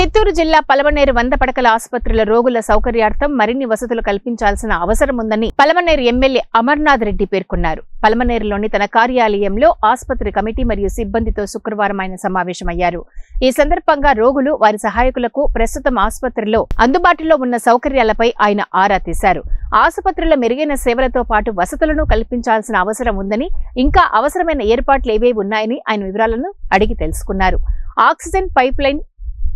చిత్తూరు జిల్లా పలమనేరు 100 పడకల ఆసుపత్రిలో రోగుల సౌకర్యార్థం మరిన్ని వసతులు కల్పించాల్సిన అవసరం ఉందని పలమనేరు ఎమ్మెల్యే అమర్నాథ్ రెడ్డి పేర్కొన్నారు. పలమనేరులోని తన కార్యాలయంలో ఆసుపత్రి కమిటీ మరియు సిబ్బందితో శుక్రవారం ఆయన సమావేశమయ్యారు. ఈ సందర్భంగా రోగులు వారి సహాయకులకు ప్రస్తుతం ఆసుపత్రిలో అందుబాటులో ఉన్న సౌకర్యాలపై ఆయన ఆరా తీశారు. ఆసుపత్రిలో మెరుగైన సేవలతో పాటు వసతులను కల్పించాల్సిన అవసరం ఉందని, ఇంకా అవసరమైన ఏర్పాట్లు ఏవేవి ఉన్నాయని ఆయన వివరాలను అడిగి తెలుసుకున్నారు. ఆక్సిజన్ పైప్ లైన్,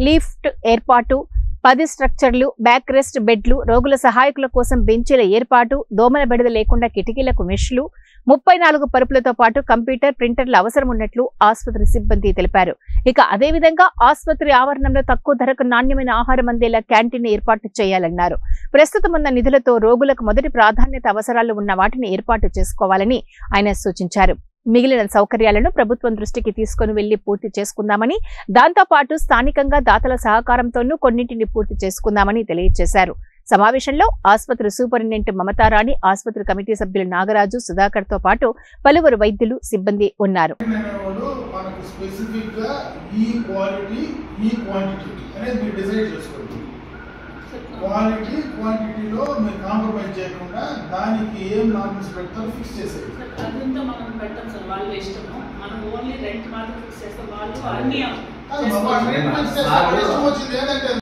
లిఫ్ట్ ఏర్పాటు, 10 స్ట్రక్చర్లు, బ్యాక్ రెస్ట్ బెడ్లు, రోగుల సహాయకుల కోసం బెంచీల ఏర్పాటు, దోమల బెడద లేకుండా కిటికీలకు మెష్లు, 34 పరుపులతో పాటు కంప్యూటర్, ప్రింటర్ల అవసరం ఉన్నట్లు ఆసుపత్రి సిబ్బంది తెలిపారు. ఇక అదేవిధంగా ఆసుపత్రి ఆవరణంలో తక్కువ ధరకు నాణ్యమైన ఆహారం అందేలా క్యాంటీన్ ఏర్పాటు చేయాలన్నారు. ప్రస్తుతం ఉన్న నిధులతో రోగులకు మొదటి ప్రాధాన్యత అవసరాలు ఉన్న వాటిని ఏర్పాటు చేసుకోవాలని ఆయన సూచించారు. మిగిలిన సౌకర్యాలను ప్రభుత్వం దృష్టికి తీసుకుని వెళ్లి పూర్తి చేసుకుందామని, దాంతోపాటు స్థానికంగా దాతల సహకారంతోనూ కొన్నింటిని పూర్తి చేసుకుందామని తెలియజేశారు. సమావేశంలో ఆసుపత్రి సూపరింటెండెంట్ మమతారాణి, ఆసుపత్రి కమిటీ సభ్యులు నాగరాజు, సుధాకర్ తో పాటు పలువురు వైద్యులు, సిబ్బంది ఉన్నారు. క్వాలిటీ క్వాంటిటీలో మీరు కాంప్రమైజ్ చేయకుండా దానికి ఏం నార్మ్స్ పెడతారో ఫిక్స్ చేసేది. అదంతా మనం పెట్టాం సార్, వాళ్ళు ఇష్టము. మనం ఓన్లీ రెంట్ మాత్రం ఫిక్స్ చేస్తాం. వాళ్ళు అన్ని ఇష్టం వచ్చింది ఏంటంటే